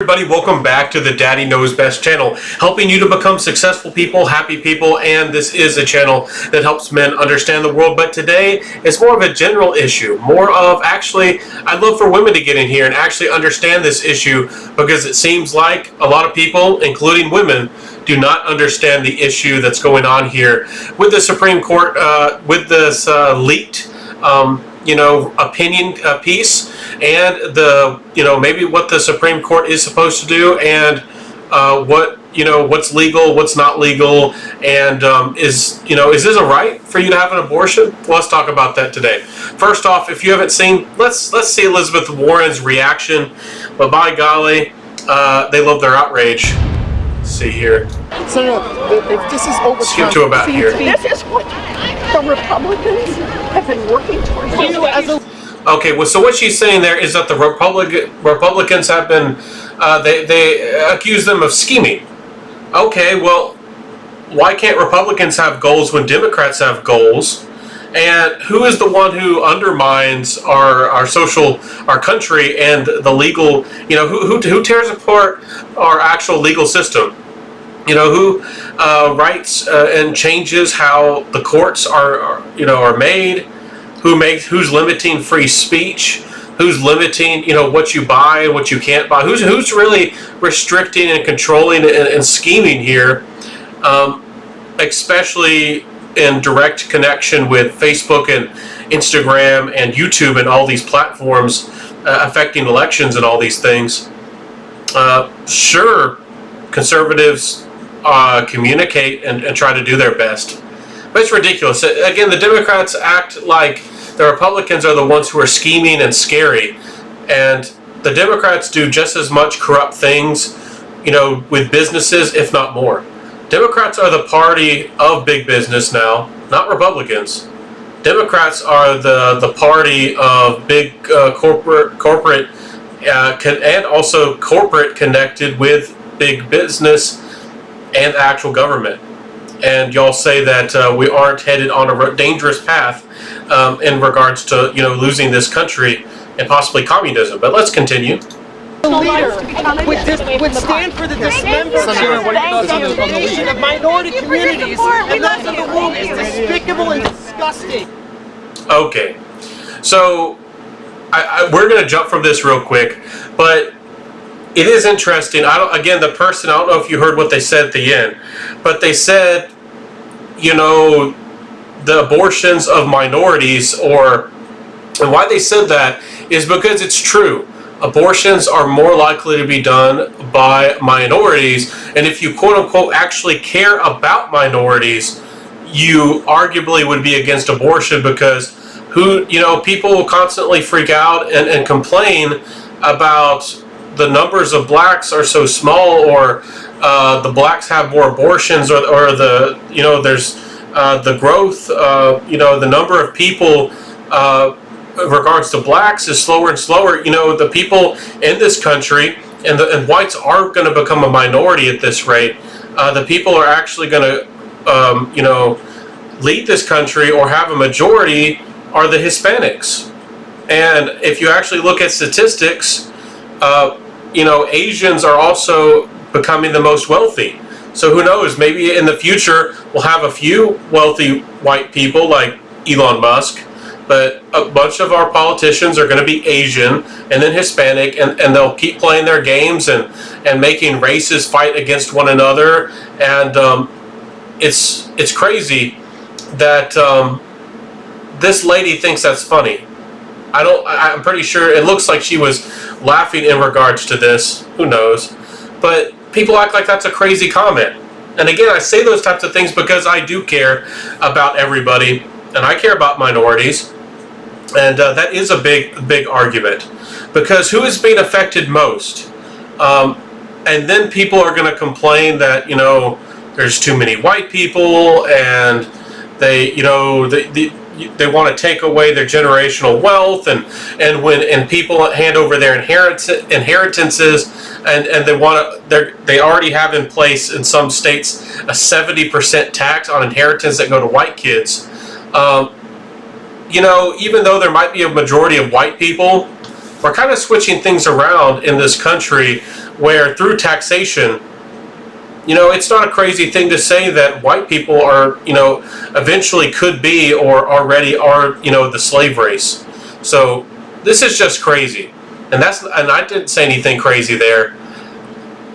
Everybody, welcome back to the Daddy Knows Best channel, helping you to become successful people, happy people, and this is a channel that helps men understand the world. But today is more of a general issue, more of actually, I'd love for women to get in here and actually understand this issue, because it seems like a lot of people, including women, do not understand the issue that's going on here with the Supreme Court, with this leaked opinion piece, and the maybe what the Supreme Court is supposed to do, and what's legal, what's not legal, and is this a right for you to have an abortion? Let's talk about that today. First off, if you haven't seen, let's see Elizabeth Warren's reaction. But by golly, they love their outrage. Let's see here. So if this is over, skip to about here. This is what the Republicans have been working towards. Okay, well, so what she's saying there is that the Republicans have been, they accuse them of scheming. Okay, well, why can't Republicans have goals when Democrats have goals? And who is the one who undermines our country and the legal, who tears apart our actual legal system? Who writes and changes how the courts are made? Who's limiting free speech? Who's limiting, what you buy and what you can't buy? Who's really restricting and controlling and scheming here? Especially in direct connection with Facebook and Instagram and YouTube and all these platforms affecting elections and all these things. Sure, conservatives communicate and try to do their best. But it's ridiculous. Again, the Democrats act like the Republicans are the ones who are scheming and scary. And the Democrats do just as much corrupt things, with businesses, if not more. Democrats are the party of big business now, not Republicans. Democrats are the party of big corporate and also corporate connected with big business and actual government. And y'all say that we aren't headed on a dangerous path in regards to losing this country and possibly communism. But let's continue. The leader would stand for the dismemberment of minority communities, and those in the womb is despicable and disgusting. Okay, so we're going to jump from this real quick, but it is interesting. The person, I don't know if you heard what they said at the end, but they said, the abortions of minorities, and why they said that is because it's true. Abortions are more likely to be done by minorities, and if you quote unquote actually care about minorities, you arguably would be against abortion, because people will constantly freak out and complain about the numbers of blacks are so small, or the blacks have more abortions, or there's the growth, the number of people in regards to blacks is slower and slower. The people in this country, and whites are going to become a minority at this rate. The people are actually going to, lead this country or have a majority are the Hispanics. And if you actually look at statistics, Asians are also becoming the most wealthy. So who knows, maybe in the future we'll have a few wealthy white people like Elon Musk, but a bunch of our politicians are going to be Asian and then Hispanic, and they'll keep playing their games and making races fight against one another. And it's crazy that this lady thinks that's funny. I'm pretty sure it looks like she was laughing in regards to this. Who knows? But people act like that's a crazy comment. And again, I say those types of things because I do care about everybody, and I care about minorities. And that is a big argument, because who is being affected most? And then people are going to complain that there's too many white people, and they they want to take away their generational wealth, and people hand over their inheritances, and they already have in place in some states a 70% tax on inheritance that go to white kids. Even though there might be a majority of white people, we're kind of switching things around in this country where through taxation, it's not a crazy thing to say that white people are, eventually could be or already are, the slave race. So this is just crazy. And I didn't say anything crazy there.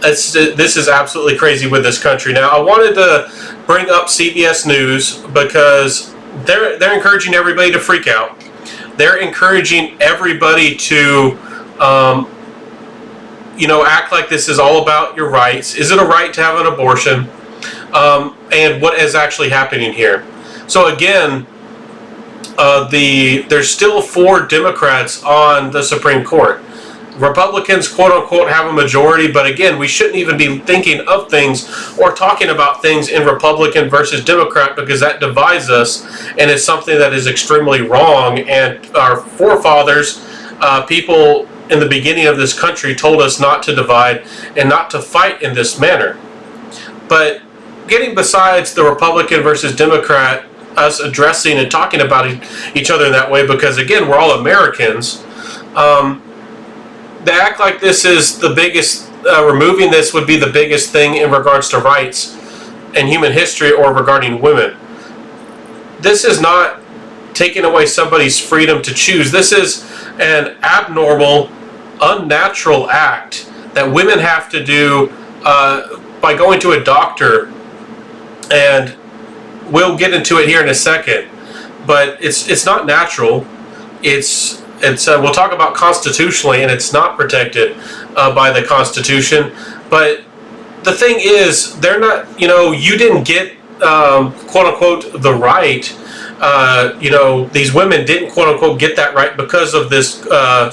This is absolutely crazy with this country. Now, I wanted to bring up CBS News because they're encouraging everybody to freak out. They're encouraging everybody to, act like this is all about your rights. Is it a right to have an abortion? And what is actually happening here? So again, there's still 4 Democrats on the Supreme Court. Republicans, quote unquote, have a majority, but again, we shouldn't even be thinking of things or talking about things in Republican versus Democrat because that divides us, and it's something that is extremely wrong. And our forefathers, people in the beginning of this country, told us not to divide and not to fight in this manner. But getting besides the Republican versus Democrat, us addressing and talking about each other in that way, because again, we're all Americans. They act like this is the biggest, removing this would be the biggest thing in regards to rights and human history or regarding women. This is not taking away somebody's freedom to choose. This is an abnormal, unnatural act that women have to do by going to a doctor, and we'll get into it here in a second, but it's not natural. We'll talk about constitutionally, and it's not protected by the Constitution. But the thing is, they're not, you didn't get, quote unquote, the right. These women didn't, quote unquote, get that right because of this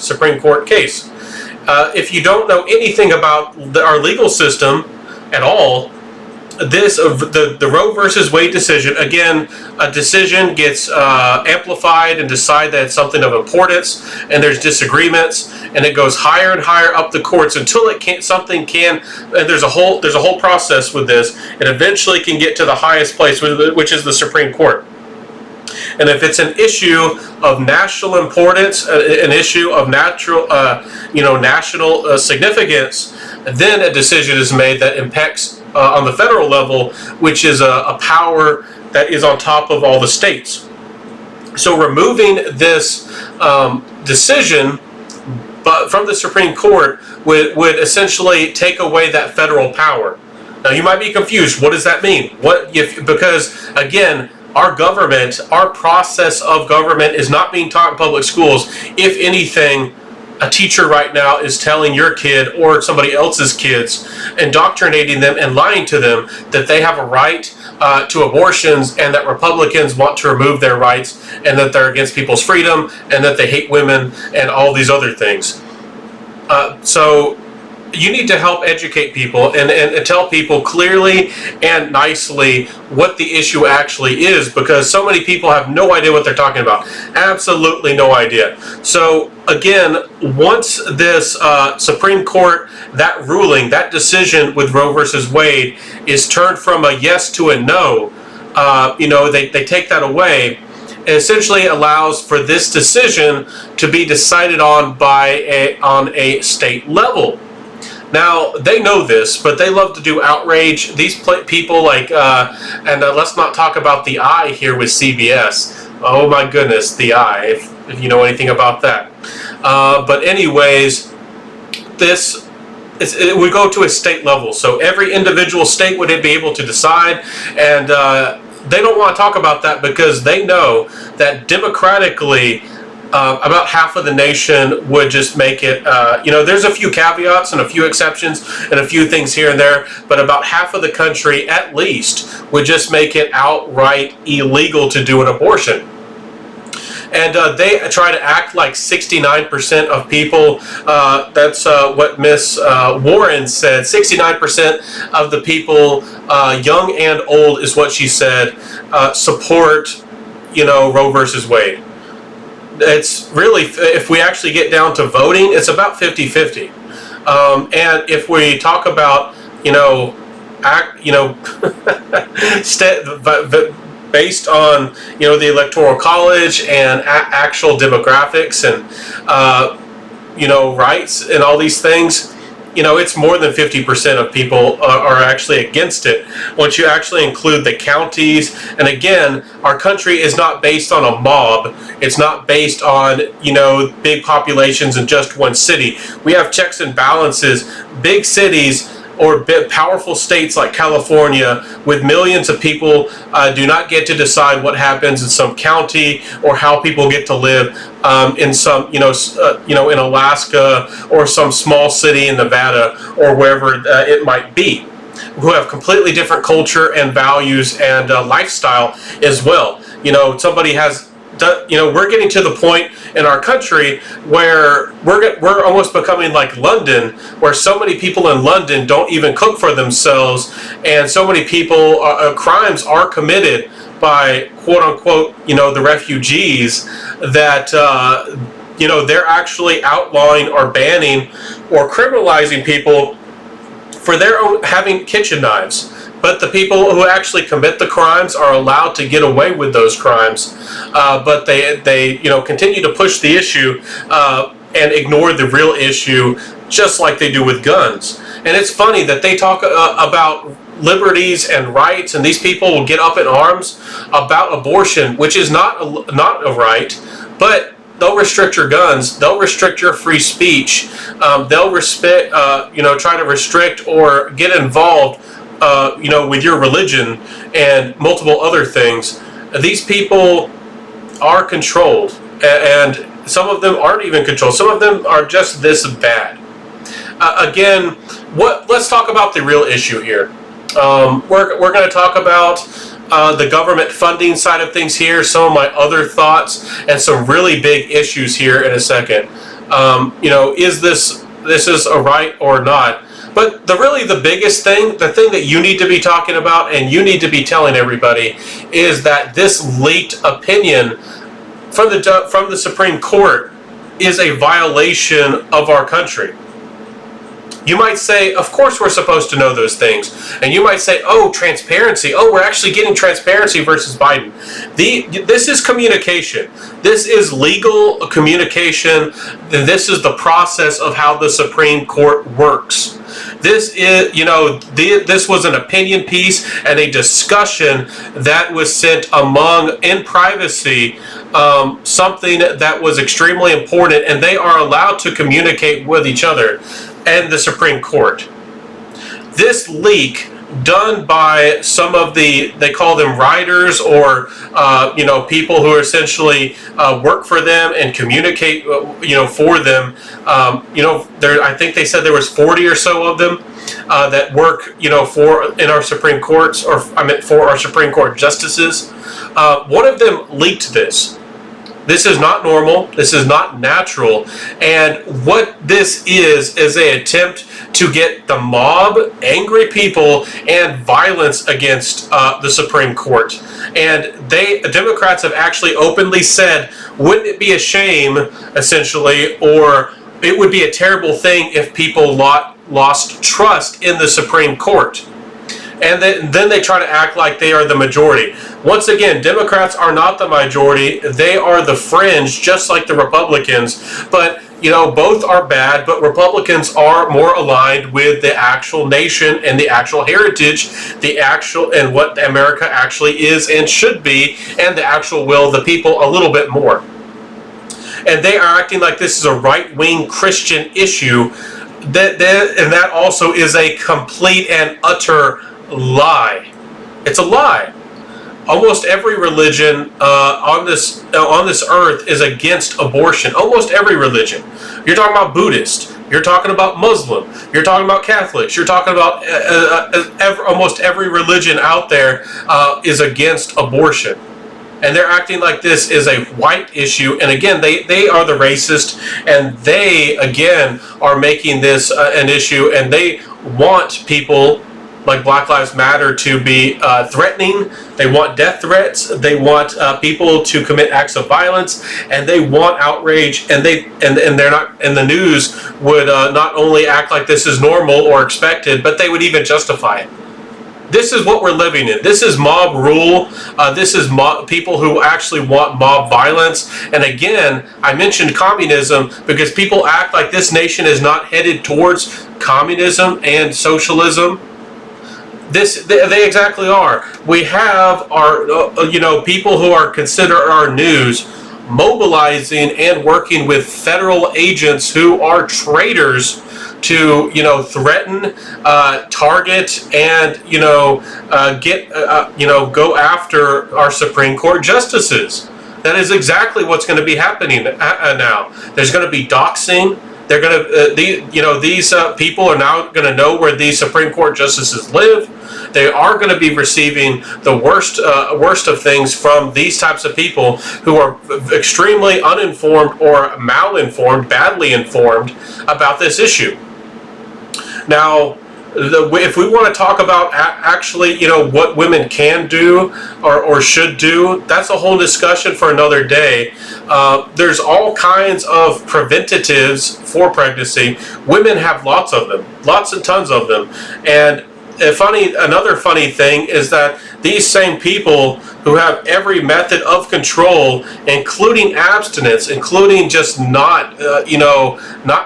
Supreme Court case. If you don't know anything about our legal system at all, the Roe versus Wade decision, again, a decision gets amplified and decide that it's something of importance, and there's disagreements, and it goes higher and higher up the courts until and there's a whole process with this, and eventually can get to the highest place, which is the Supreme Court. And if it's an issue of national importance, an issue of national significance, then a decision is made that impacts on the federal level, which is a power that is on top of all the states. So removing this decision from the Supreme Court would essentially take away that federal power. Now you might be confused. What does that mean? Because again, our government, our process of government is not being taught in public schools. If anything, a teacher right now is telling your kid or somebody else's kids, indoctrinating them and lying to them that they have a right to abortions, and that Republicans want to remove their rights, and that they're against people's freedom, and that they hate women, and all these other things. So you need to help educate people and tell people clearly and nicely what the issue actually is, because so many people have no idea what they're talking about. Absolutely no idea. So again, once this Supreme Court, that ruling, that decision with Roe versus Wade is turned from a yes to a no, they take that away. It essentially allows for this decision to be decided on on a state level. Now, they know this, but they love to do outrage. These people let's not talk about the eye here with CBS. Oh my goodness, the eye, if you know anything about that. But anyways, it would go to a state level. So every individual state would be able to decide, and they don't want to talk about that because they know that democratically, about half of the nation would just make it, there's a few caveats and a few exceptions and a few things here and there, but about half of the country at least would just make it outright illegal to do an abortion. And they try to act like 69% of people, that's what Miss Warren said, 69% of the people, young and old is what she said, support, Roe versus Wade. It's really, if we actually get down to voting, it's about 50-50. And if we talk about, based on, the Electoral College and actual demographics and rights and all these things, it's more than 50% of people are actually against it. Once you actually include the counties, and again, our country is not based on a mob. It's not based on, big populations in just one city. We have checks and balances. Big cities or powerful states like California with millions of people do not get to decide what happens in some county or how people get to live in some, in Alaska or some small city in Nevada or wherever it might be, who have completely different culture and values and lifestyle as well. Somebody has we're getting to the point in our country where we're almost becoming like London, where so many people in London don't even cook for themselves, and so many people crimes are committed by quote unquote the refugees that they're actually outlawing or banning or criminalizing people for their own having kitchen knives. But the people who actually commit the crimes are allowed to get away with those crimes, but they continue to push the issue and ignore the real issue, just like they do with guns. And it's funny that they talk about liberties and rights, and these people will get up in arms about abortion, which is not a right, but they'll restrict your guns. They'll restrict your free speech. They'll try to restrict or get involved with your religion and multiple other things. These people are controlled, and some of them aren't even controlled. Some of them are just this bad. Again, let's talk about the real issue here. We're going to talk about the government funding side of things here, some of my other thoughts, and some really big issues here in a second. Is this is a right or not? But the biggest thing, the thing that you need to be talking about and you need to be telling everybody is that this leaked opinion from the Supreme Court is a violation of our country. You might say, of course we're supposed to know those things. And you might say, oh, transparency. Oh, we're actually getting transparency versus Biden. This is communication. This is legal communication. And this is the process of how the Supreme Court works. This is, this was an opinion piece and a discussion that was sent in privacy, something that was extremely important, and they are allowed to communicate with each other and the Supreme Court. This leak done by some of they call them writers or people who essentially work for them and communicate for them. I think they said there was 40 or so of them that work in our Supreme Courts, or for our Supreme Court justices. One of them leaked this. This is not normal. This is not natural. And what this is an attempt to get the mob, angry people, and violence against the Supreme Court. And Democrats have actually openly said, wouldn't it be a shame, essentially, or it would be a terrible thing if people lost trust in the Supreme Court. And then they try to act like they are the majority. Once again, Democrats are not the majority. They are the fringe, just like the Republicans. But, both are bad, but Republicans are more aligned with the actual nation and the actual heritage, and what America actually is and should be, and the actual will of the people a little bit more. And they are acting like this is a right-wing Christian issue. And that also is a complete and utter lie. It's a lie. Almost every religion on this earth is against abortion. Almost every religion. You're talking about Buddhist. You're talking about Muslim. You're talking about Catholics. You're talking about almost every religion out there is against abortion. And they're acting like this is a white issue. And again, they are the racist, and they again are making this an issue, and they want people like Black Lives Matter to be threatening. They want death threats. They want people to commit acts of violence, and they want outrage. And they're not. And the news would not only act like this is normal or expected, but they would even justify it. This is what we're living in. This is mob rule. This is people who actually want mob violence. And again, I mentioned communism because people act like this nation is not headed towards communism and socialism. They exactly are. We have our people who are considered our news mobilizing and working with federal agents who are traitors to threaten, target, and go after our Supreme Court justices. That is exactly what's going to be happening now. There's going to be doxing. They're going to these people are now going to know where these Supreme Court justices live. They are going to be receiving the worst of things from these types of people who are extremely uninformed or malinformed, badly informed about this issue. Now, if we want to talk about actually, what women can do or should do, that's a whole discussion for another day. There's all kinds of preventatives for pregnancy. Women have lots of them, lots and tons of them. And another funny thing is that these same people who have every method of control, including abstinence, including just not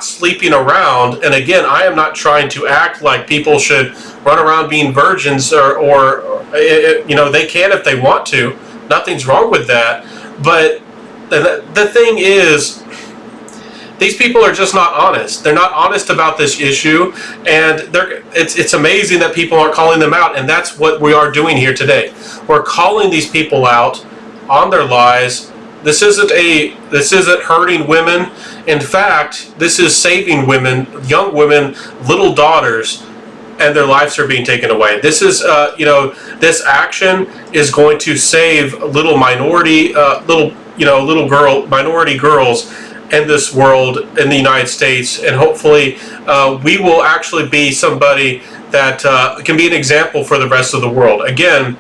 sleeping around. And again, I am not trying to act like people should run around being virgins or they can if they want to. Nothing's wrong with that. But the thing is, these people are just not honest. They're not honest about this issue, and it's amazing that people aren't calling them out, and that's what we are doing here today. We're calling these people out on their lies. This isn't hurting women. In fact, this is saving women, young women, little daughters, and their lives are being taken away. This is this action is going to save little minority girls in this world in the United States, and hopefully we will actually be somebody that can be an example for the rest of the world. Again,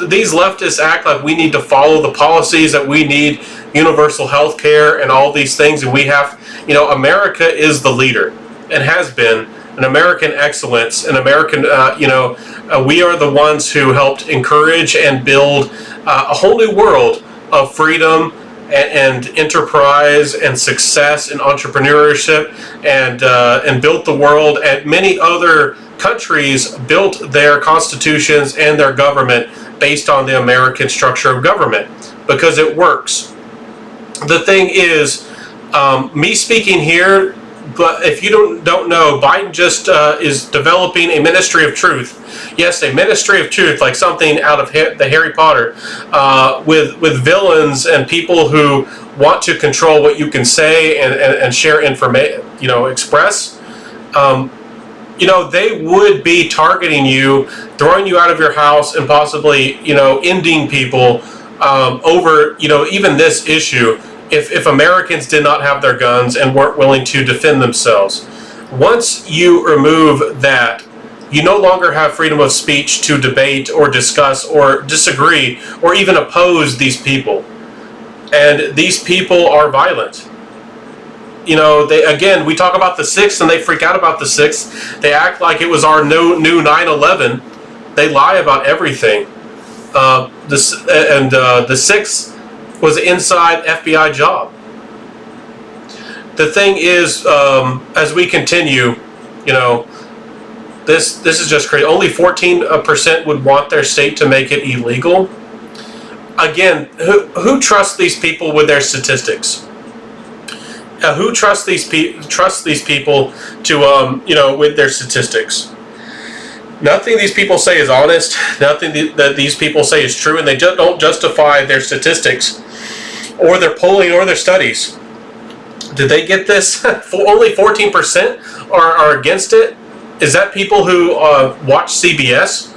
these leftists act like we need to follow the policies, that we need universal health care and all these things, and we have, America is the leader and has been an American excellence, an American, we are the ones who helped encourage and build a whole new world of freedom and enterprise and success and entrepreneurship, and built the world. And many other countries built their constitutions and their government based on the American structure of government because it works. The thing is, me speaking here, but if you don't know, Biden just is developing a ministry of truth. Yes, a ministry of truth, like something out of the Harry Potter, with villains and people who want to control what you can say and share information, express. They would be targeting you, throwing you out of your house, and possibly, ending people over, even this issue. If Americans did not have their guns and weren't willing to defend themselves. Once you remove that, you no longer have freedom of speech to debate or discuss or disagree or even oppose these people. And these people are violent. We talk about the 6th and they freak out about the 6th. They act like it was our new 9/11. They lie about everything. The 6th was an inside FBI job. The thing is, as we continue, this is just crazy. Only 14% would want their state to make it illegal. Again, who trusts these people with their statistics? Who trusts these people to with their statistics? Nothing these people say is honest. Nothing that these people say is true, and they don't justify their statistics or their polling or their studies. Did they get this? Only 14% are against it. Is that people who watch CBS?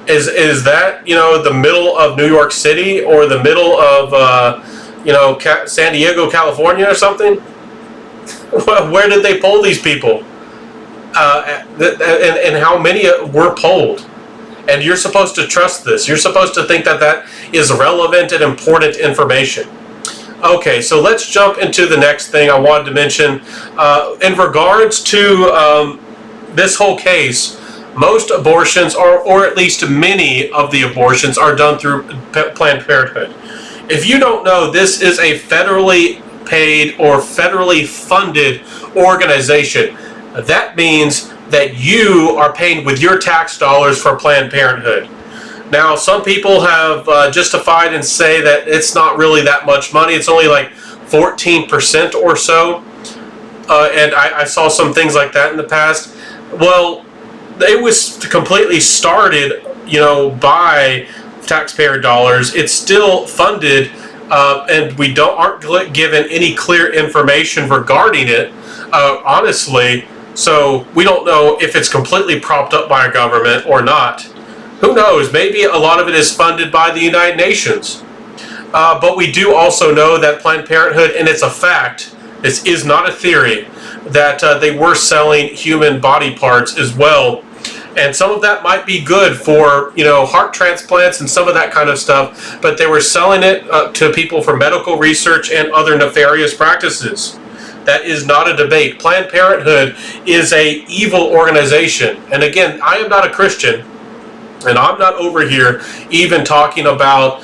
Is that the middle of New York City or the middle of San Diego, California, or something? Where did they poll these people? And how many were polled? And you're supposed to trust this. You're supposed to think that is relevant and important information. Okay, so let's jump into the next thing I wanted to mention. In regards to this whole case, Most abortions, or at least many of the abortions, are done through Planned Parenthood. If you don't know, this is a federally paid or federally funded organization. That means that you are paying with your tax dollars for Planned Parenthood. Now, some people have justified and say that it's not really that much money. It's only like 14% or so. And I saw some things like that in the past. Well, it was completely started, by taxpayer dollars. It's still funded, and we aren't given any clear information regarding it, honestly. So we don't know if it's completely propped up by a government or not. Who knows? Maybe a lot of it is funded by the United Nations. But we do also know that Planned Parenthood, and it's a fact, this is not a theory, that they were selling human body parts as well. And some of that might be good for, heart transplants and some of that kind of stuff, but they were selling it to people for medical research and other nefarious practices. That is not a debate. Planned Parenthood is an evil organization. And again, I am not a Christian, and I'm not over here even talking about,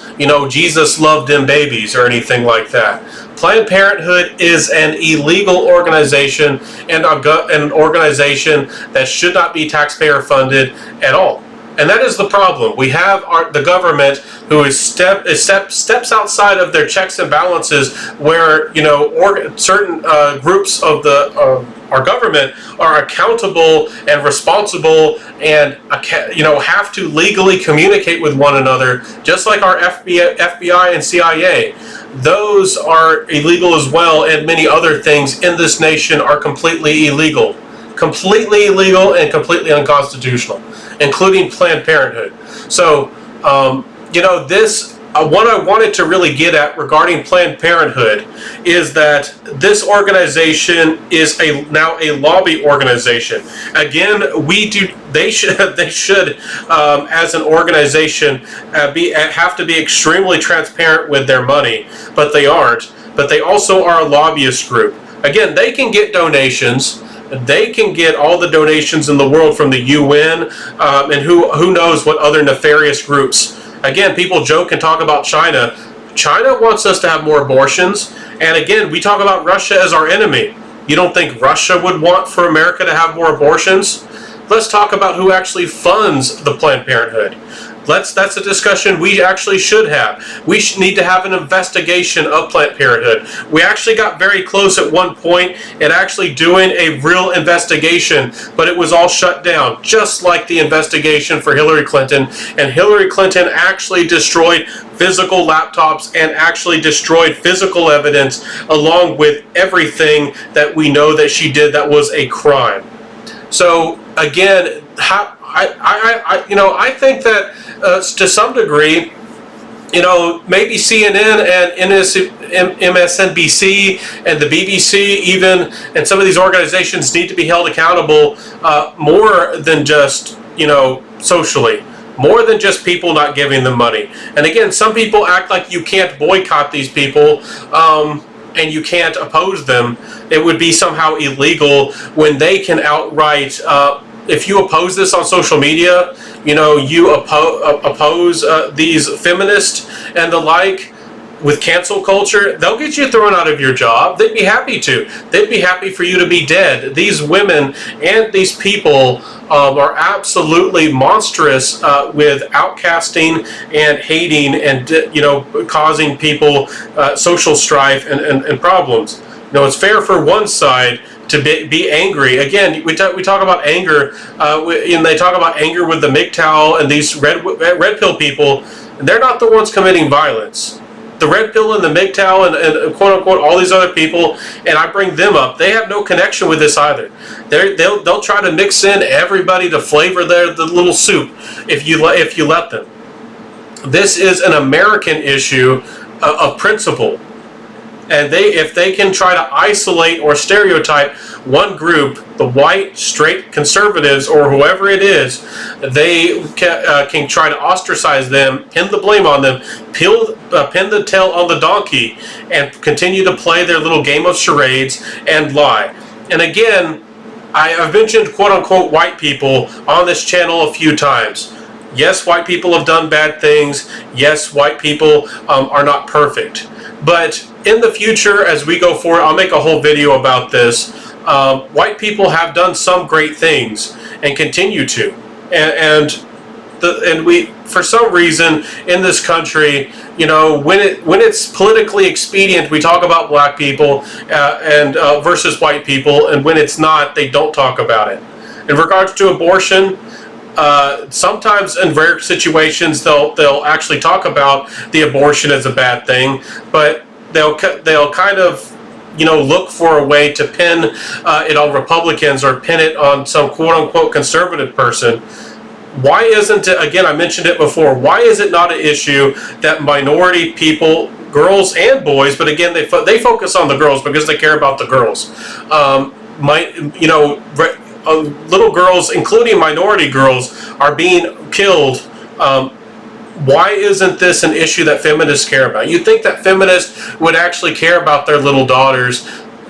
Jesus loved them babies or anything like that. Planned Parenthood is an illegal organization and an organization that should not be taxpayer funded at all. And that is the problem. We have the government who is steps outside of their checks and balances, where certain groups of our government are accountable and responsible, and have to legally communicate with one another, just like our FBI and CIA. Those are illegal as well, and many other things in this nation are completely illegal and completely unconstitutional, including Planned Parenthood. So, what I wanted to really get at regarding Planned Parenthood is that this organization is now a lobby organization. Again, they should as an organization have to be extremely transparent with their money, but they aren't. But they also are a lobbyist group. Again, they can get donations. They can get all the donations in the world from the UN, and who knows what other nefarious groups. Again, people joke and talk about China. China wants us to have more abortions. And again, we talk about Russia as our enemy. You don't think Russia would want for America to have more abortions? Let's talk about who actually funds the Planned Parenthood. That's a discussion we actually should have. We need to have an investigation of Planned Parenthood. We actually got very close at one point at actually doing a real investigation, but it was all shut down, just like the investigation for Hillary Clinton. And Hillary Clinton actually destroyed physical laptops and actually destroyed physical evidence, along with everything that we know that she did that was a crime. So again, I think that to some degree, maybe CNN and MSNBC and the BBC even, and some of these organizations need to be held accountable more than just, socially. More than just people not giving them money. And again, some people act like you can't boycott these people and you can't oppose them. It would be somehow illegal when they can outright, if you oppose this on social media, you oppose these feminists and the like with cancel culture, they'll get you thrown out of your job. They'd be happy to. They'd be happy for you to be dead. These women and these people are absolutely monstrous with outcasting and hating and causing people social strife and problems. It's fair for one side to be angry. Again, we talk about anger, and they talk about anger with the MGTOW and these red pill people. And they're not the ones committing violence. The red pill and the MGTOW and quote unquote all these other people, and I bring them up, they have no connection with this either. They'll try to mix in everybody to flavor the little soup if you let them. This is an American issue of principle. And if they can try to isolate or stereotype one group, the white, straight conservatives or whoever it is, they can try to ostracize them, pin the blame on them, pin the tail on the donkey, and continue to play their little game of charades and lie. And again, I've mentioned quote-unquote white people on this channel a few times. Yes, white people have done bad things. Yes, white people are not perfect. But in the future, as we go forward, I'll make a whole video about this. White people have done some great things and continue to. And we, for some reason, in this country, you know, when it's politically expedient, we talk about black people versus white people, and when it's not, they don't talk about it. In regards to abortion, sometimes in rare situations they'll actually talk about the abortion as a bad thing, but they'll kind of, you know, look for a way to pin it on Republicans or pin it on some quote-unquote conservative person. Why isn't it, again, I mentioned it before, why is it not an issue that minority people, girls and boys, but again, they focus on the girls because they care about the girls, little girls, including minority girls, are being killed. Why isn't this an issue that feminists care about? You'd think that feminists would actually care about their little daughters,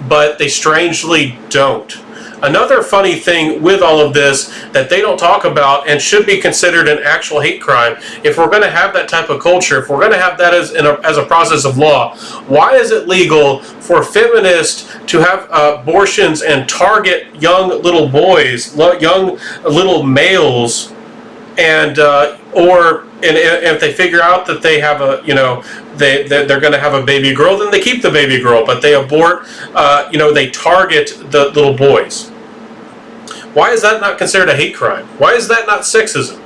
but they strangely don't. Another funny thing with all of this that they don't talk about and should be considered an actual hate crime, if we're going to have that type of culture, if we're going to have that as a process of law, why is it legal for feminists to have abortions and target young little boys, young little males, and if they figure out that they have a, you know, they're going to have a baby girl, then they keep the baby girl, but they abort, they target the little boys. Why is that not considered a hate crime? Why is that not sexism?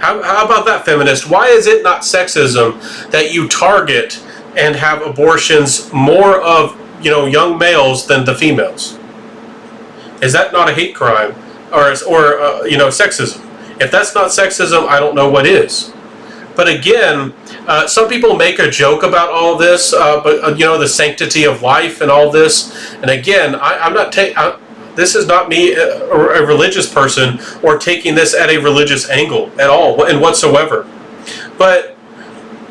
How about that, feminist? Why is it not sexism that you target and have abortions more of, you know, young males than the females? Is that not a hate crime or sexism? If that's not sexism, I don't know what is. But again, some people make a joke about all this, the sanctity of life and all this. And again, this is not me, a religious person, or taking this at a religious angle at all and whatsoever. But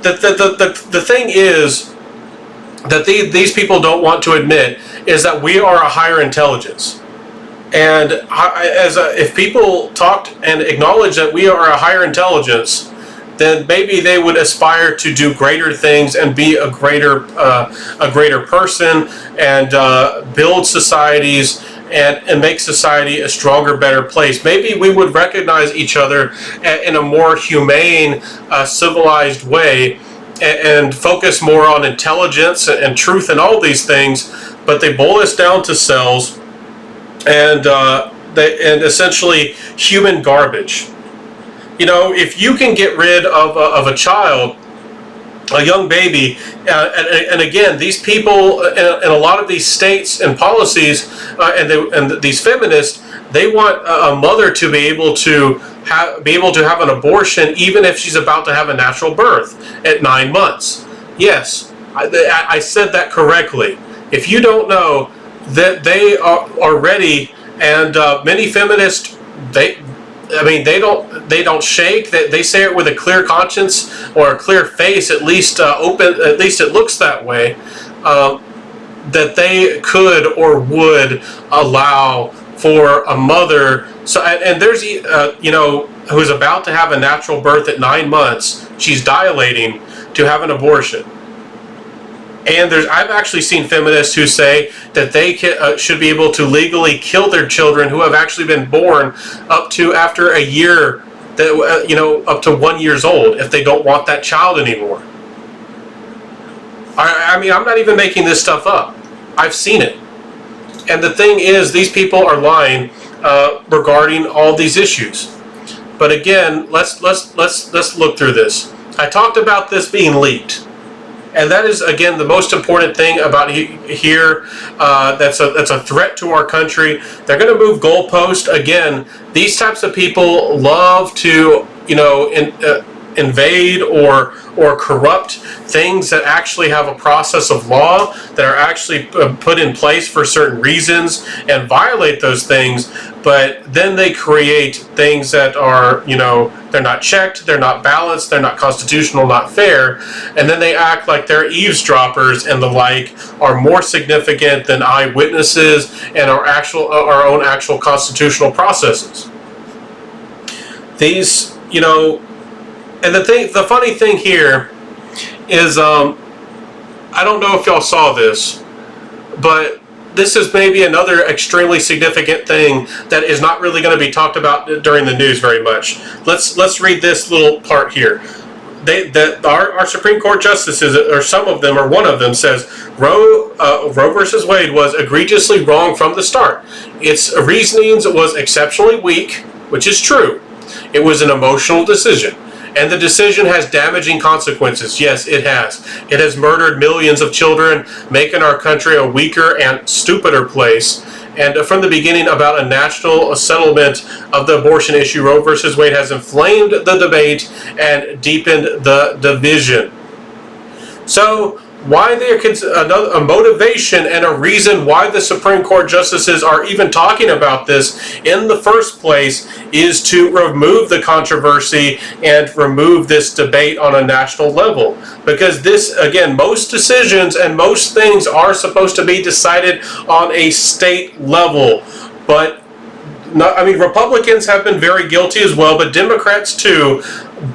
the thing is that these people don't want to admit is that we are a higher intelligence. And if people talked and acknowledged that we are a higher intelligence, then maybe they would aspire to do greater things and be a greater person and build societies and make society a stronger, better place. Maybe we would recognize each other in a more humane, civilized way and focus more on intelligence and truth and all these things, but they boil us down to cells and essentially human garbage. You know, if you can get rid of a child, a young baby, and again, these people in a lot of these states and policies, and these feminists, they want a mother to be able to have an abortion even if she's about to have a natural birth at 9 months. Yes, I said that correctly. If you don't know that they are ready, and many feminists, they don't shake. They say it with a clear conscience or a clear face. At least it looks that way. That they could or would allow for a mother. So and there's who's about to have a natural birth at 9 months. She's dilating to have an abortion. And I've actually seen feminists who say that they should be able to legally kill their children who have actually been born up to after a year, up to 1 year old, if they don't want that child anymore. I mean, I'm not even making this stuff up. I've seen it. And the thing is, these people are lying regarding all these issues. But again, let's look through this. I talked about this being leaked. And that is, again, the most important thing about here. That's a threat to our country. They're going to move goalposts. Again, these types of people love to, invade or corrupt things that actually have a process of law that are actually put in place for certain reasons and violate those things, but then they create things that are, they're not checked, they're not balanced, they're not constitutional, not fair, and then they act like they're eavesdroppers and the like are more significant than eyewitnesses and our own actual constitutional processes. These, and the funny thing here is, I don't know if y'all saw this, but this is maybe another extremely significant thing that is not really going to be talked about during the news very much. Let's read this little part here. Our Supreme Court justices, or some of them, or one of them, says Roe versus Wade was egregiously wrong from the start. Its reasonings was exceptionally weak, which is true. It was an emotional decision. And the decision has damaging consequences. Yes, it has. It has murdered millions of children, making our country a weaker and stupider place. And from the beginning, about a national settlement of the abortion issue, Roe versus Wade has inflamed the debate and deepened the division. So, why there could a motivation and a reason why the Supreme Court justices are even talking about this in the first place is to remove the controversy and remove this debate on a national level. Because this, again, most decisions and most things are supposed to be decided on a state level. But Republicans have been very guilty as well, but Democrats too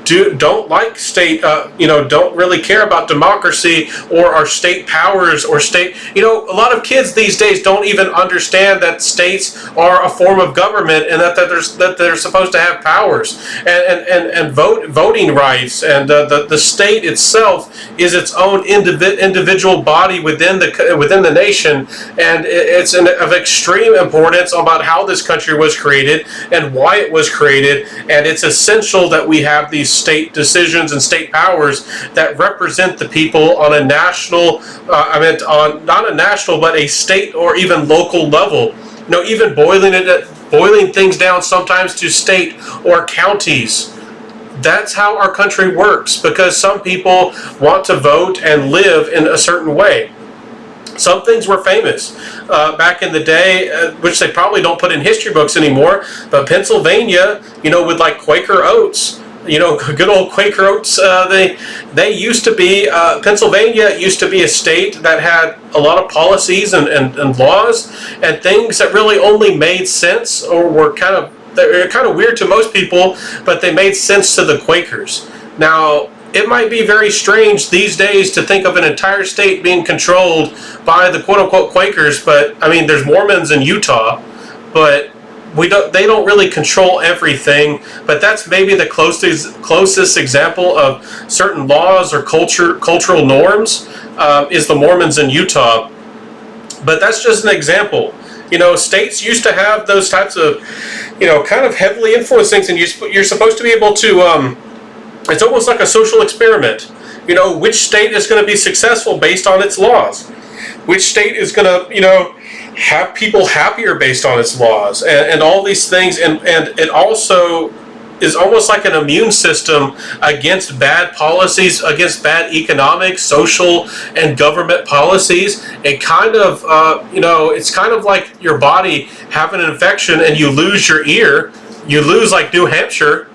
don't like state, don't really care about democracy or our state powers or state. A lot of kids these days don't even understand that states are a form of government and that they're supposed to have powers and voting rights, and the state itself is its own individual body within the nation, and it's of extreme importance about how this country was created and why it was created, and it's essential that we have these state decisions and state powers that represent the people on a national, on not a national, but a state or even local level. Even boiling things down sometimes to state or counties. That's how our country works, because some people want to vote and live in a certain way. Some things were famous back in the day, which they probably don't put in history books anymore, but Pennsylvania, with like Quaker Oats, good old Quaker Oats, they used to be, Pennsylvania used to be a state that had a lot of policies and laws and things that really only made sense or were they're kind of weird to most people, but they made sense to the Quakers. Now, it might be very strange these days to think of an entire state being controlled by the quote-unquote Quakers, but there's Mormons in Utah, but they don't really control everything. But that's maybe the closest example of certain laws or cultural norms is the Mormons in Utah. But that's just an example. States used to have those types of, kind of heavily influenced things, and you're supposed to be able to. It's almost like a social experiment. Which state is going to be successful based on its laws? Which state is going to, have people happier based on its laws and all these things. And it also is almost like an immune system against bad policies, against bad economic, social, and government policies. It kind of, it's kind of like your body having an infection and you lose your ear. You lose like New Hampshire.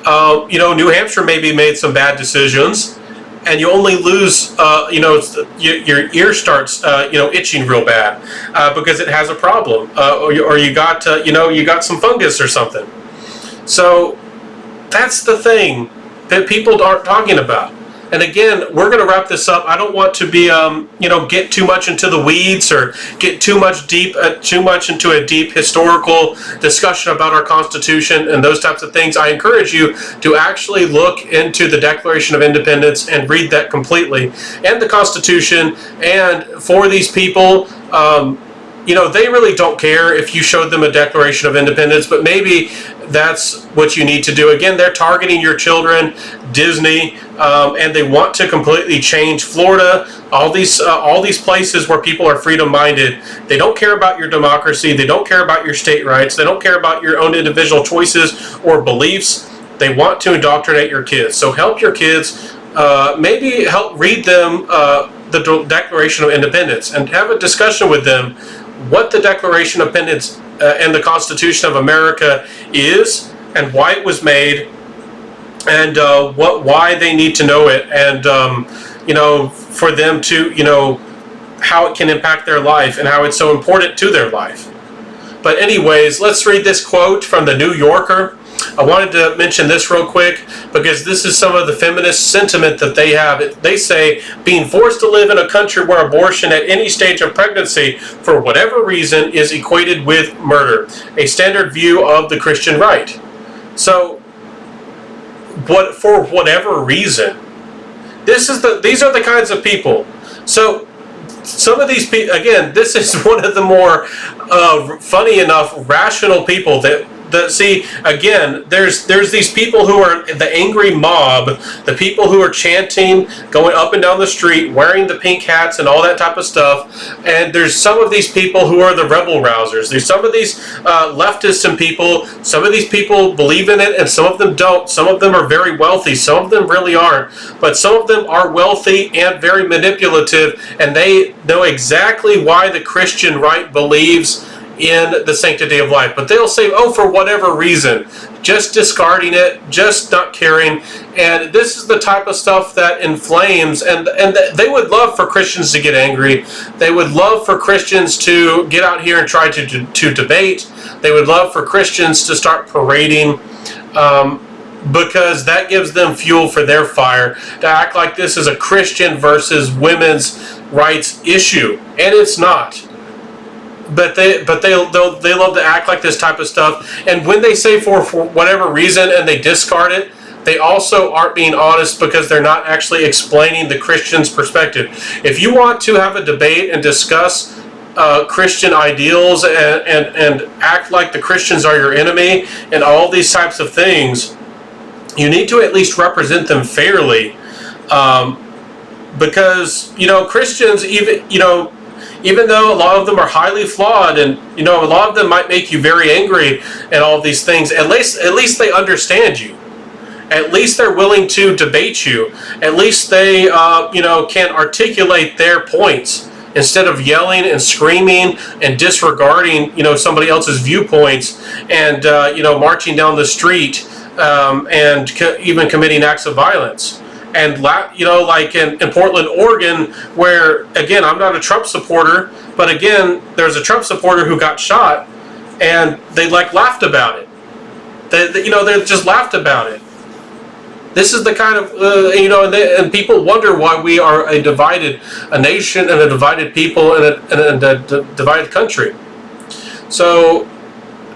New Hampshire maybe made some bad decisions, and you only lose, your ear starts, itching real bad because it has a problem, or you got, you got some fungus or something. So that's the thing that people aren't talking about. And again, we're going to wrap this up. I don't want to be, get too much into the weeds or get too much into a deep historical discussion about our Constitution and those types of things. I encourage you to actually look into the Declaration of Independence and read that completely, and the Constitution. And for these people, they really don't care if you showed them a Declaration of Independence, but maybe that's what you need to do. Again, they're targeting your children, Disney, and they want to completely change Florida, all these places where people are freedom-minded. They don't care about your democracy. They don't care about your state rights. They don't care about your own individual choices or beliefs. They want to indoctrinate your kids. So help your kids, maybe help read them the Declaration of Independence and have a discussion with them what the Declaration of Independence and the Constitution of America is and why it was made, and why they need to know it, and for them to how it can impact their life and how it's so important to their life. But anyways, let's read this quote from the New Yorker. I wanted to mention this real quick because this is some of the feminist sentiment that they have. They say, being forced to live in a country where abortion at any stage of pregnancy, for whatever reason, is equated with murder. A standard view of the Christian right. So, for whatever reason, these are the kinds of people. So, some of these people, again, this is one of the more funny enough, rational people that see, again, there's these people who are the angry mob, the people who are chanting, going up and down the street, wearing the pink hats and all that type of stuff, and there's some of these people who are the rebel rousers. There's some of these leftists and people, some of these people believe in it and some of them don't. Some of them are very wealthy, some of them really aren't, but some of them are wealthy and very manipulative, and they know exactly why the Christian right believes in the sanctity of life. But they'll say, oh, for whatever reason, just discarding it, just not caring. And this is the type of stuff that inflames, and they would love for Christians to get angry. They would love for Christians to get out here and try to debate. They would love for Christians to start parading, because that gives them fuel for their fire, to act like this is a Christian versus women's rights issue, and it's not. But they love to act like this type of stuff, and when they say for whatever reason and they discard it, they also aren't being honest because they're not actually explaining the Christian's perspective. If you want to have a debate and discuss Christian ideals and act like the Christians are your enemy and all these types of things, you need to at least represent them fairly, because Christians, even though a lot of them are highly flawed, and a lot of them might make you very angry and all of these things, at least they understand you. At least they're willing to debate you. At least they can articulate their points instead of yelling and screaming and disregarding somebody else's viewpoints, and marching down the street, and even committing acts of violence. And like in Portland, Oregon, where, again, I'm not a Trump supporter, but again, there's a Trump supporter who got shot, and they laughed about it. They just laughed about it. This is the kind of and people wonder why we are a nation and a divided people and a divided country. So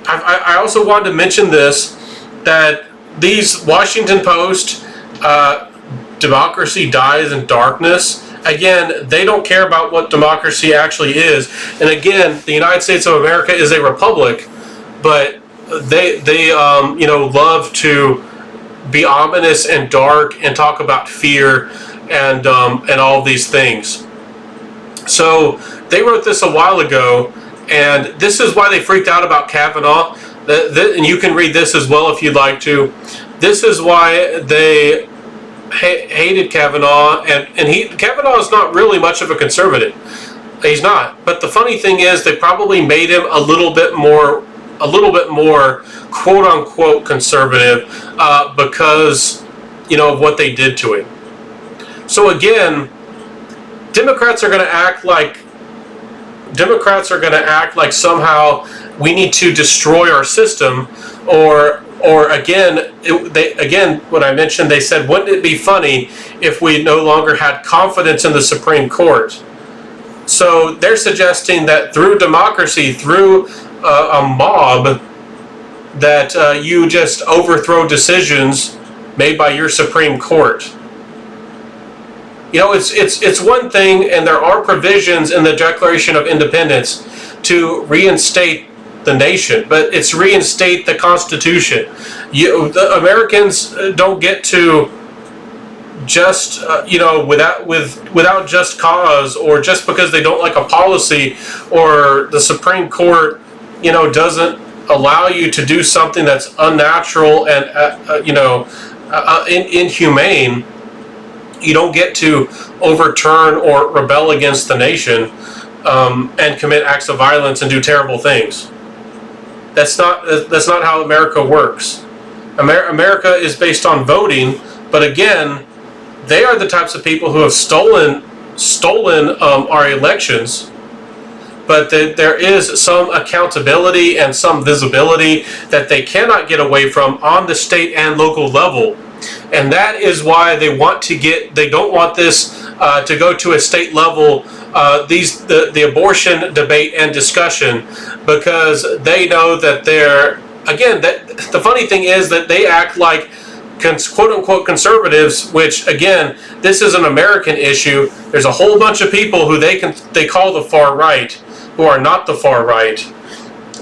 I also wanted to mention this, that these Washington Post, democracy dies in darkness. Again, they don't care about what democracy actually is. And again, the United States of America is a republic, but they love to be ominous and dark and talk about fear and all these things. So they wrote this a while ago, and this is why they freaked out about Kavanaugh. And you can read this as well if you'd like to. This is why they hated Kavanaugh, and Kavanaugh is not really much of a conservative. He's not. But the funny thing is, they probably made him a little bit more quote unquote conservative, because of what they did to him. So again, Democrats are going to act like somehow we need to destroy our system, or again, what I mentioned, they said, wouldn't it be funny if we no longer had confidence in the Supreme Court? So they're suggesting that through democracy, through a mob, that you just overthrow decisions made by your Supreme Court. It's one thing, and there are provisions in the Declaration of Independence to reinstate the nation, but it's reinstate the Constitution. The Americans don't get to just without just cause, or just because they don't like a policy, or the Supreme Court doesn't allow you to do something that's unnatural and inhumane, you don't get to overturn or rebel against the nation and commit acts of violence and do terrible things. That's not how America works. America is based on voting, but again, they are the types of people who have stolen our elections. But there is some accountability and some visibility that they cannot get away from on the state and local level. And that is why they don't want this to go to a state level, the abortion debate and discussion, because they know that the funny thing is that they act like quote unquote conservatives, which again, this is an American issue. There's a whole bunch of people who they call the far right, who are not the far right,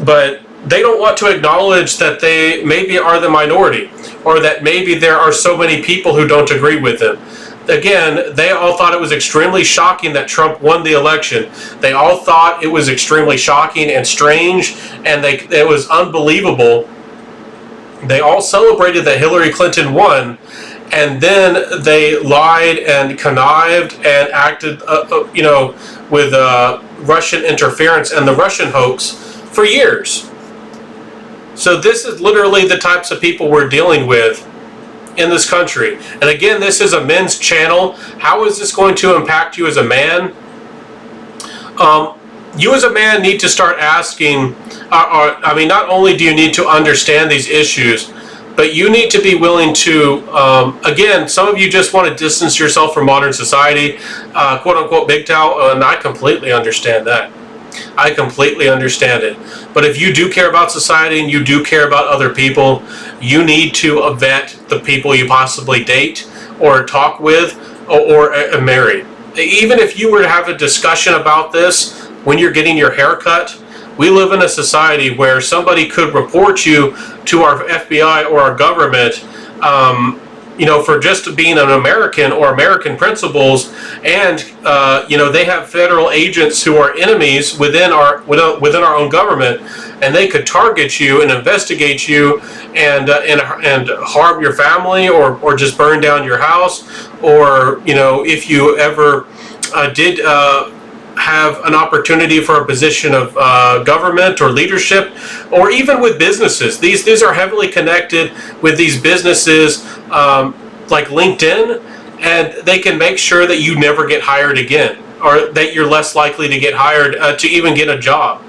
but they don't want to acknowledge that they maybe are the minority, or that maybe there are so many people who don't agree with them. Again, they all thought it was extremely shocking that Trump won the election. They all thought it was extremely shocking and strange, and it was unbelievable. They all celebrated that Hillary Clinton won, and then they lied and connived and acted, with Russian interference and the Russian hoax for years. So this is literally the types of people we're dealing with in this country. And again, this is a men's channel. How is this going to impact you as a man? You as a man need to start asking, not only do you need to understand these issues, but you need to be willing to, again, some of you just want to distance yourself from modern society, quote unquote big towel, and I completely understand that. I completely understand it. But if you do care about society and you do care about other people, you need to vet the people you possibly date or talk with or marry. Even if you were to have a discussion about this when you're getting your hair cut, we live in a society where somebody could report you to our FBI or our government, for just being an American or American principles, and they have federal agents who are enemies within our own government, and they could target you and investigate you and harm your family or just burn down your house, or if you ever did have an opportunity for a position of government or leadership, or even with businesses. These are heavily connected with these businesses like LinkedIn, and they can make sure that you never get hired again, or that you're less likely to get hired to even get a job.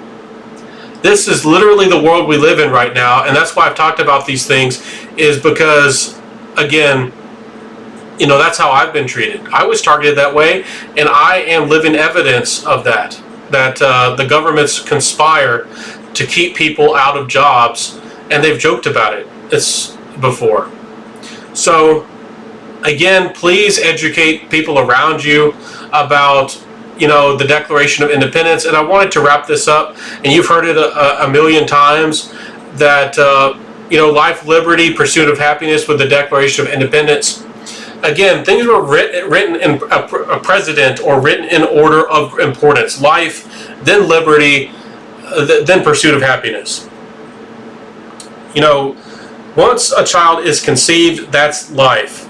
This is literally the world we live in right now, and that's why I've talked about these things, is because, again, that's how I've been treated. I was targeted that way, and I am living evidence of that the governments conspire to keep people out of jobs, and they've joked about it before. So, again, please educate people around you about the Declaration of Independence. And I wanted to wrap this up, and you've heard it a million times, that life, liberty, pursuit of happiness with the Declaration of Independence. Again, things were written in a precedent or written in order of importance. Life, then liberty, then pursuit of happiness. Once a child is conceived, that's life.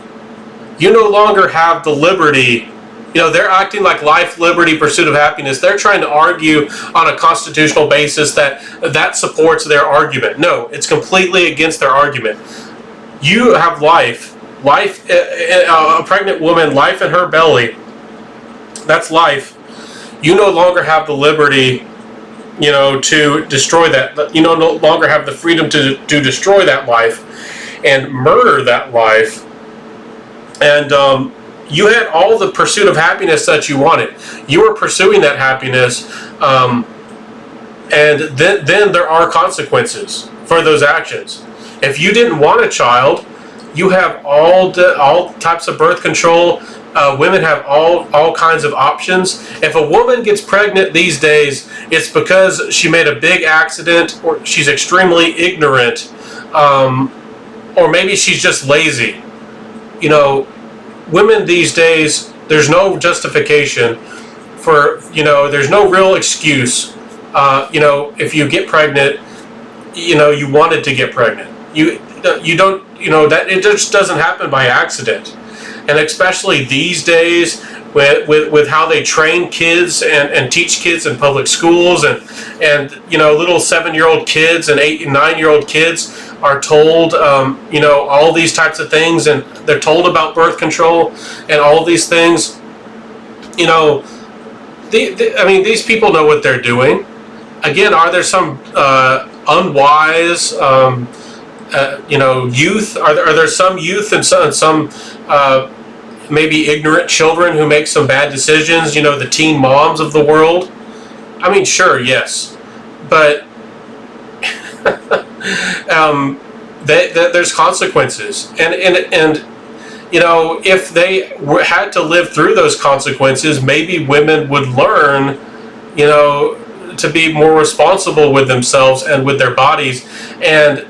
You no longer have the liberty. They're acting like life, liberty, pursuit of happiness. They're trying to argue on a constitutional basis that supports their argument. No, it's completely against their argument. You have life, a pregnant woman, life in her belly. That's life. You no longer have the liberty, to destroy that. You no longer have the freedom to destroy that life and murder that life. And you had all the pursuit of happiness that you wanted. You were pursuing that happiness, and then there are consequences for those actions. If you didn't want a child, you have all types of birth control. Women have all kinds of options. If a woman gets pregnant these days, it's because she made a big accident, or she's extremely ignorant, or maybe she's just lazy. Women these days, there's no justification for, there's no real excuse. If you get pregnant, you wanted to get pregnant. You don't, that it just doesn't happen by accident. And especially these days with how they train kids and teach kids in public schools, and little 7-year-old kids and 8 and 9-year-old kids are told all these types of things, and they're told about birth control and all these things. These people know what they're doing. Again, are there some unwise youth? Are there some youth and some maybe ignorant children who make some bad decisions? The teen moms of the world. I mean, sure, yes, but there's consequences, and if they had to live through those consequences, maybe women would learn, to be more responsible with themselves and with their bodies. And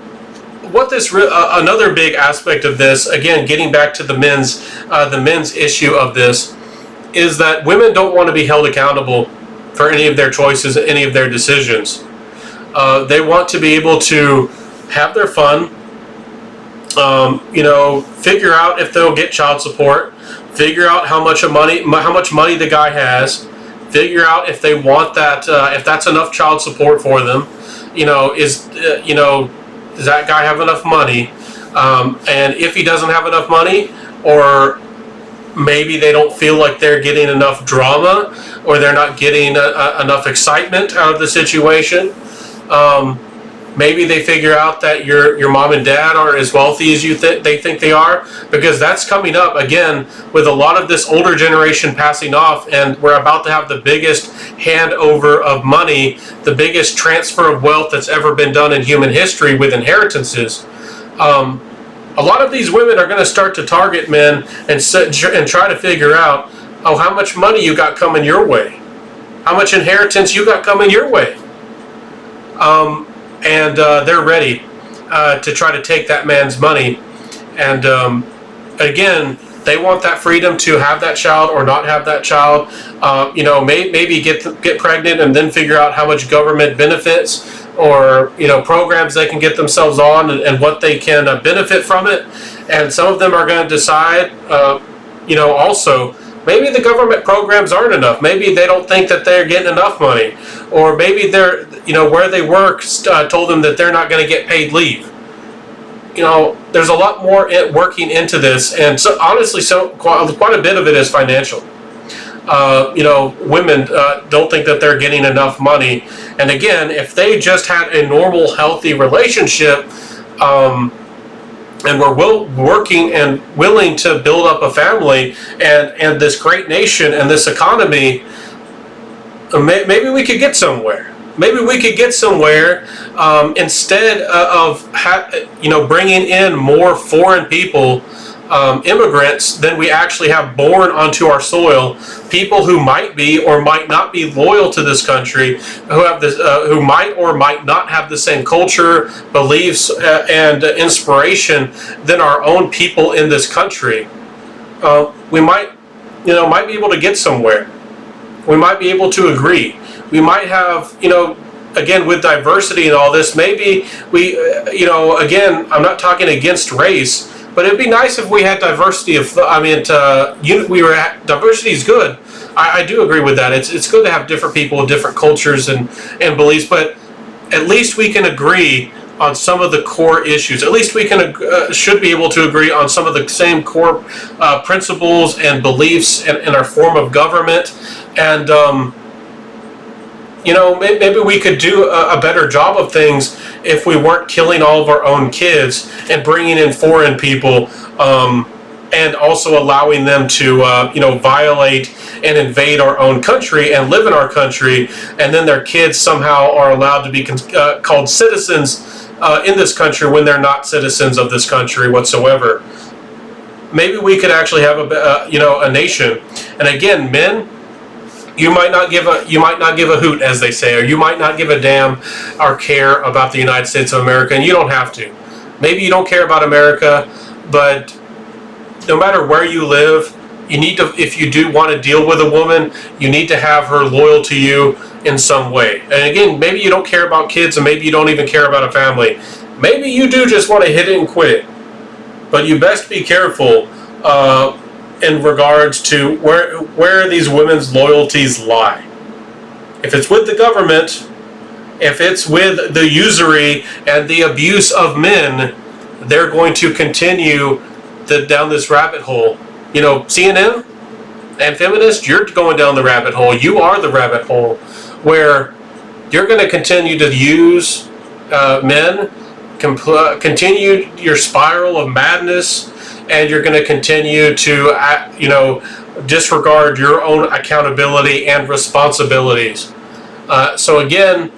what another big aspect of this, again, getting back to the men's issue of this, is that women don't want to be held accountable for any of their choices, any of their decisions. They want to be able to have their fun, figure out if they'll get child support, figure out how much money the guy has, figure out if they want that, if that's enough child support for them. Does that guy have enough money? And if he doesn't have enough money, or maybe they don't feel like they're getting enough drama, or they're not getting enough excitement out of the situation. Maybe they figure out that your mom and dad aren't as wealthy as they think they are, because that's coming up again with a lot of this older generation passing off, and we're about to have the biggest handover of money, the biggest transfer of wealth that's ever been done in human history with inheritances. A lot of these women are going to start to target men and try to figure out, how much money you got coming your way, how much inheritance you got coming your way. And they're ready to try to take that man's money. And again, they want that freedom to have that child or not have that child. Maybe get pregnant and then figure out how much government benefits or programs they can get themselves on, and what they can benefit from it. And some of them are going to decide, also, maybe the government programs aren't enough. Maybe they don't think that they're getting enough money, or maybe they're, where they work told them that they're not going to get paid leave. There's a lot more working into this, and so honestly, quite a bit of it is financial. Women don't think that they're getting enough money, and again, if they just had a normal, healthy relationship, and we're working and willing to build up a family and this great nation and this economy, maybe we could get somewhere. Maybe we could get somewhere instead of bringing in more foreign people, immigrants, than we actually have born onto our soil. People who might be or might not be loyal to this country, who might or might not have the same culture, beliefs, and inspiration than our own people in this country. We might be able to get somewhere. We might be able to agree. We might have, again, with diversity and all this, maybe we, again, I'm not talking against race, but it'd be nice if we had diversity of, diversity is good. I do agree with that. It's good to have different people with different cultures and beliefs, but at least we can agree on some of the core issues. At least we can should be able to agree on some of the same core principles and beliefs in our form of government. And maybe we could do a better job of things if we weren't killing all of our own kids and bringing in foreign people, and also allowing them to violate and invade our own country and live in our country, and then their kids somehow are allowed to be called citizens in this country when they're not citizens of this country whatsoever. Maybe we could actually have a nation. And again, men, you might not give a hoot, as they say, or you might not give a damn or care about the United States of America, and you don't have to. Maybe you don't care about America, but no matter where you live, you need to, if you do want to deal with a woman, you need to have her loyal to you in some way. And again, maybe you don't care about kids, and maybe you don't even care about a family. Maybe you do just want to hit it and quit it. But you best be careful in regards to where these women's loyalties lie. If it's with the government, if it's with the usury and the abuse of men, they're going to continue down this rabbit hole. You know, CNN and feminists, you're going down the rabbit hole. You are the rabbit hole where you're going to continue to use men, continue your spiral of madness, and you're going to continue to, disregard your own accountability and responsibilities. So again,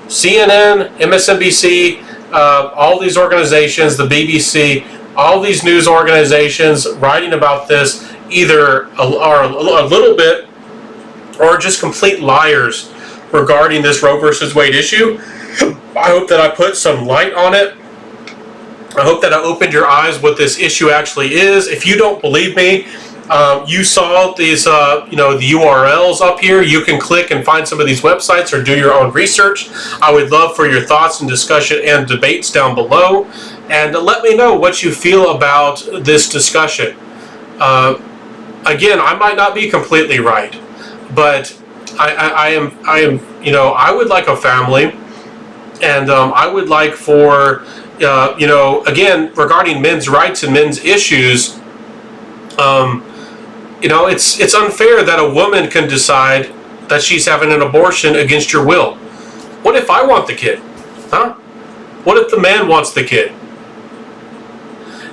CNN, MSNBC, all these organizations, the BBC, all these news organizations writing about this either are a little bit or just complete liars regarding this Roe versus Wade issue. I hope that I put some light on it. I hope that I opened your eyes what this issue actually is. If you don't believe me, you saw these, the URLs up here. You can click and find some of these websites or do your own research. I would love for your thoughts and discussion and debates down below. And let me know what you feel about this discussion. Again, I might not be completely right, but I would like a family, and I would like for, again, regarding men's rights and men's issues, it's unfair that a woman can decide that she's having an abortion against your will. What if I want the kid? Huh? What if the man wants the kid?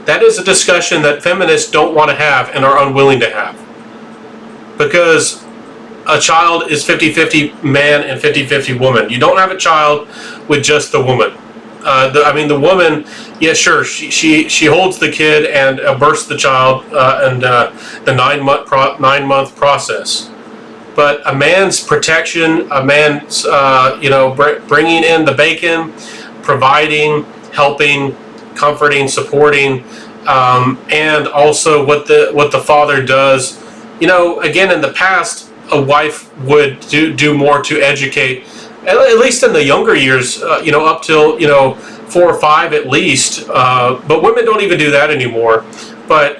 That is a discussion that feminists don't want to have and are unwilling to have. Because a child is 50-50 man and 50-50 woman. You don't have a child with just the woman. The woman, yeah, sure, she holds the kid and births the child and the 9-month process. But a man's protection, a man's bringing in the bacon, providing, helping, comforting, supporting, and also what the father does. Again, in the past, a wife would do more to educate. At least in the younger years, up till 4 or 5 at least. But women don't even do that anymore. But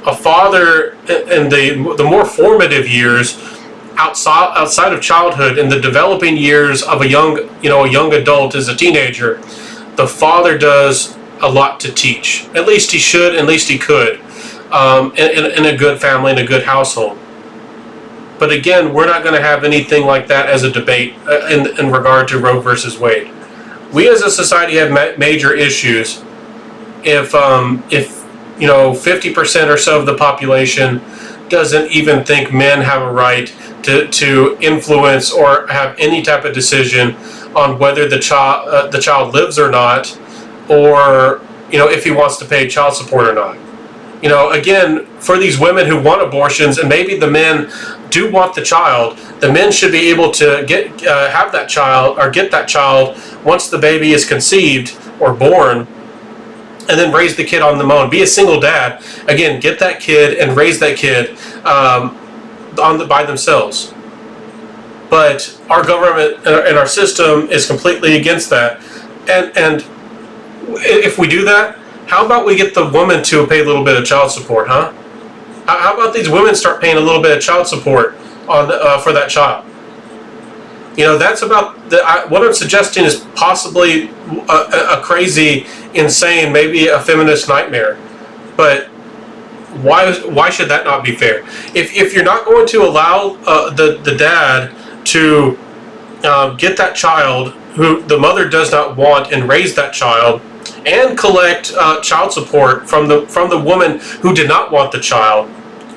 a father in the more formative years, outside of childhood, in the developing years of a young adult as a teenager, the father does a lot to teach. At least he should. At least he could. In a good family, in a good household. But again, we're not going to have anything like that as a debate in regard to Roe versus Wade. We as a society have major issues. If 50% or so of the population doesn't even think men have a right to influence or have any type of decision on whether the child lives or not, or if he wants to pay child support or not. Again, for these women who want abortions, and maybe the men do want the child, the men should be able to have that child or get that child once the baby is conceived or born, and then raise the kid on their own. Be a single dad. Again, get that kid and raise that kid by themselves. But our government and our system is completely against that. And if we do that, how about we get the woman to pay a little bit of child support, huh? How about these women start paying a little bit of child support for that child? That's about what I'm suggesting is possibly a crazy, insane, maybe a feminist nightmare. But why should that not be fair? If you're not going to allow the dad to get that child who the mother does not want and raise that child, and collect child support from the woman who did not want the child,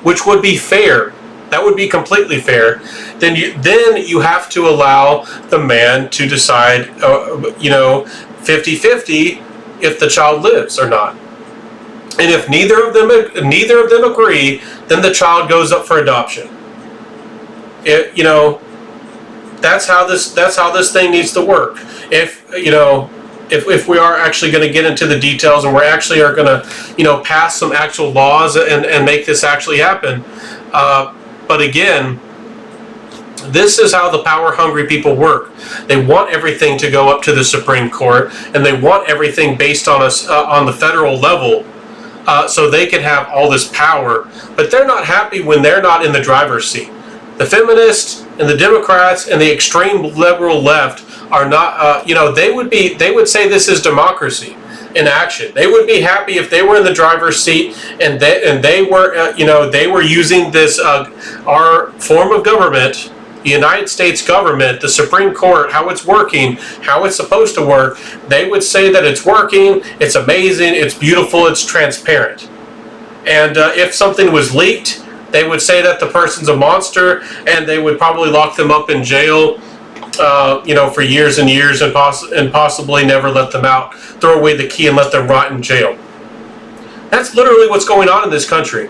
which would be fair. That would be completely fair. Then you have to allow the man to decide, 50-50 if the child lives or not. And if neither of them agree, then the child goes up for adoption. That's how this thing needs to work. If we are actually going to get into the details, and we actually are going to, pass some actual laws and make this actually happen. But again, This is how the power-hungry people work. They want everything to go up to the Supreme Court, and they want everything based on us on the federal level, so they can have all this power. But they're not happy when they're not in the driver's seat. The feminists and the Democrats and the extreme liberal left are not. They would say this is democracy in action. They would be happy if they were in the driver's seat and they were using this our form of government. The United States government, the Supreme Court, how it's working, how it's supposed to work. They would say that it's working, it's amazing, it's beautiful, it's transparent. And if something was leaked, they would say that the person's a monster, and they would probably lock them up in jail, for years and years, and possibly never let them out, throw away the key and let them rot in jail. That's literally what's going on in this country.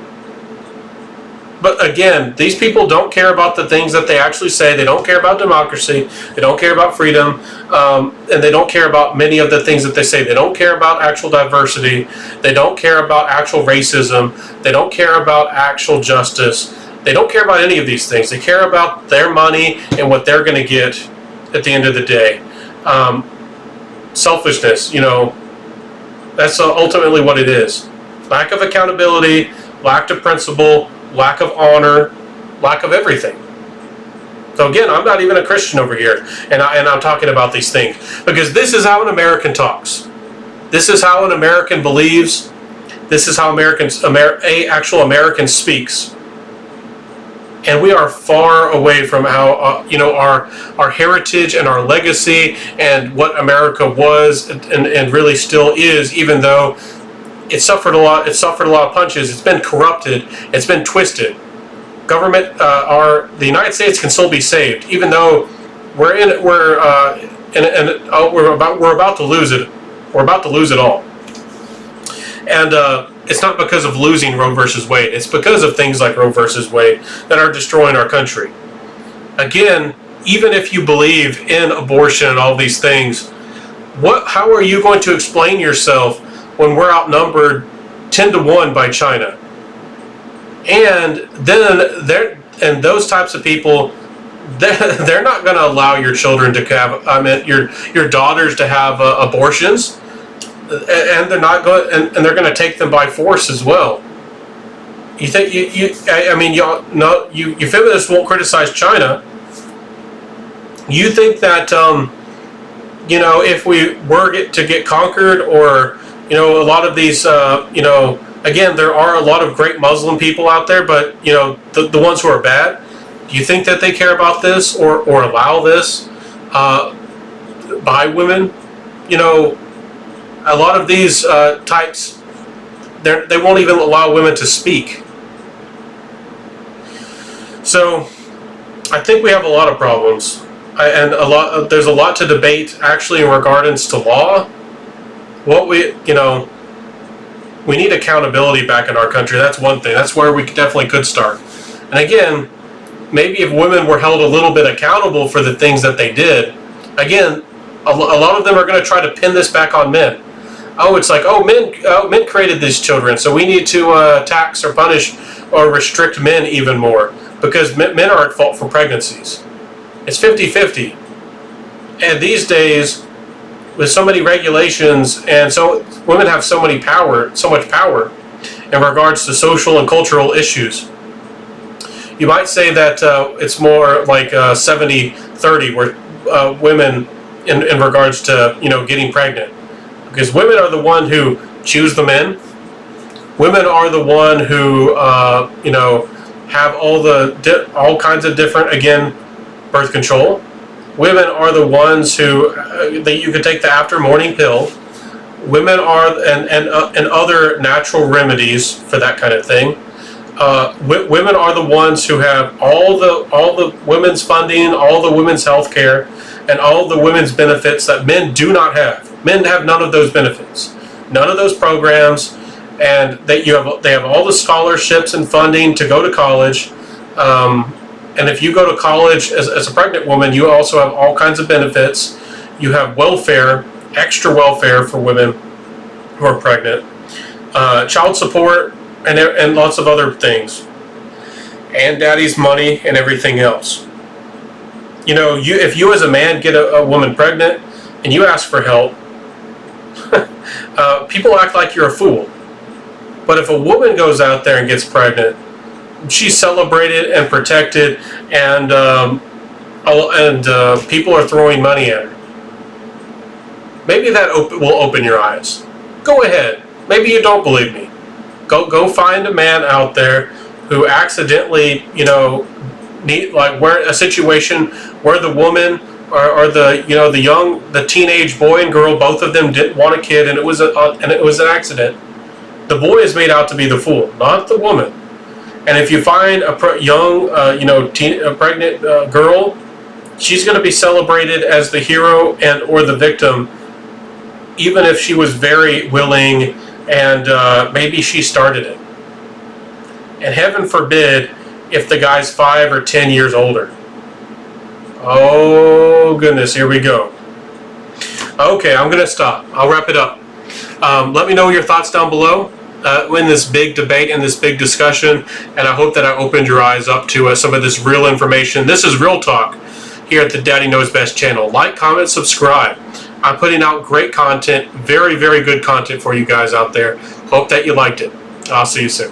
But again, these people don't care about the things that they actually say. They don't care about democracy. They don't care about freedom. And they don't care about many of the things that they say. They don't care about actual diversity. They don't care about actual racism. They don't care about actual justice. They don't care about any of these things. They care about their money and what they're going to get at the end of the day. Selfishness, that's ultimately what it is. Lack of accountability, lack of principle, lack of honor, lack of everything. So again, I'm not even a Christian over here, and I'm talking about these things because this is how an American talks. This is how an American believes. This is how actual American speaks. And we are far away from how our heritage and our legacy and what America was and really still is, even though it suffered a lot of punches. It's been corrupted. It's been twisted. Government, the United States can still be saved, even though we're about to lose it. We're about to lose it all. And it's not because of losing Roe versus Wade. It's because of things like Roe versus Wade that are destroying our country. Again, even if you believe in abortion and all these things, how are you going to explain yourself when we're outnumbered 10-1 by China? And then those types of people, they're not going to allow your children to have, your daughters to have abortions, and they're not going, and they're going to take them by force as well. You think you feminists won't criticize China. You think that if we were to get conquered, or a lot of these, again, there are a lot of great Muslim people out there, but, the ones who are bad, do you think that they care about this or allow this by women? A lot of these types, they won't even allow women to speak. So I think we have a lot of problems. There's a lot to debate actually in regards to law. We need accountability back in our country. That's one thing. That's where we definitely could start. And again, maybe if women were held a little bit accountable for the things that they did, again, a lot of them are going to try to pin this back on men. It's like, men created these children, so we need to tax or punish or restrict men even more because men are at fault for pregnancies. It's 50-50. And these days, with so many regulations, and so women have so much power in regards to social and cultural issues. You might say that it's more like 70-30, where women, in regards to getting pregnant, because women are the one who choose the men. Women are the one who have all kinds of different, again, birth control. Women are the ones who that you could take the after morning pill. Women are and other natural remedies for that kind of thing. Women are the ones who have all the women's funding, all the women's health care, and all the women's benefits that men do not have. Men have none of those benefits, none of those programs, and they have all the scholarships and funding to go to college. And if you go to college as a pregnant woman, you also have all kinds of benefits. You have welfare, extra welfare for women who are pregnant, child support, and lots of other things, and daddy's money and everything else. if you as a man get a woman pregnant and you ask for help, people act like you're a fool. But if a woman goes out there and gets pregnant, she's celebrated and protected, and people are throwing money at her. Maybe that will open your eyes. Go ahead. Maybe you don't believe me. Go find a man out there who accidentally, where a situation where the woman or the teenage boy and girl, both of them didn't want a kid, and it was an accident. The boy is made out to be the fool, not the woman. And if you find a pregnant girl, she's going to be celebrated as the hero or the victim, even if she was very willing and maybe she started it. And heaven forbid if the guy's 5 or 10 years older. Oh goodness, here we go. Okay, I'm going to stop. I'll wrap it up. Let me know your thoughts down below in this big debate and this big discussion, and I hope that I opened your eyes up to some of this real information. This is Real Talk here at the Daddy Knows Best channel. Like, comment, subscribe. I'm putting out great content, very, very good content for you guys out there. Hope that you liked it. I'll see you soon.